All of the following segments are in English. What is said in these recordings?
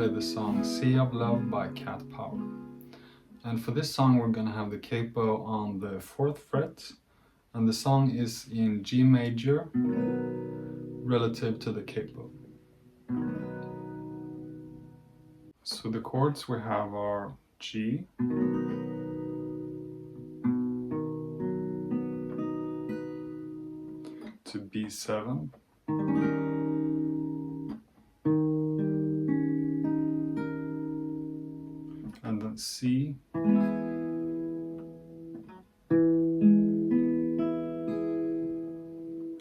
play the song Sea of Love by Cat Power. And for this song we're going to have the capo on the 4th fret, and the song is in G major relative to the capo. So the chords we have are G, to B7, and then C,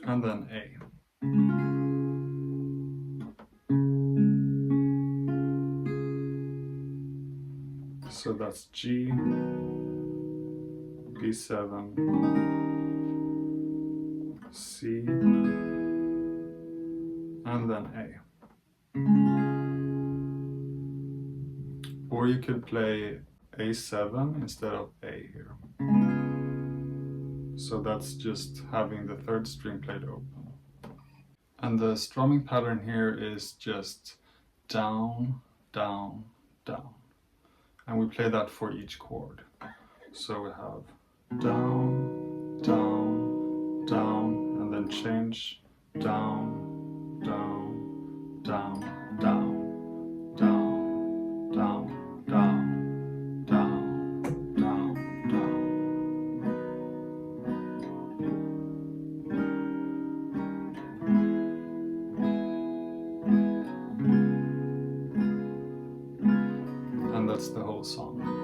and then A. So that's G, B7, C, and then A. Or you could play A7 instead of A here. So that's just having the 3rd string played open. And the strumming pattern here is just down, down, down. And we play that for each chord. So we have down, down, down, and then change, down, down, down, down, down, down, down, down, down, down. And that's the whole song.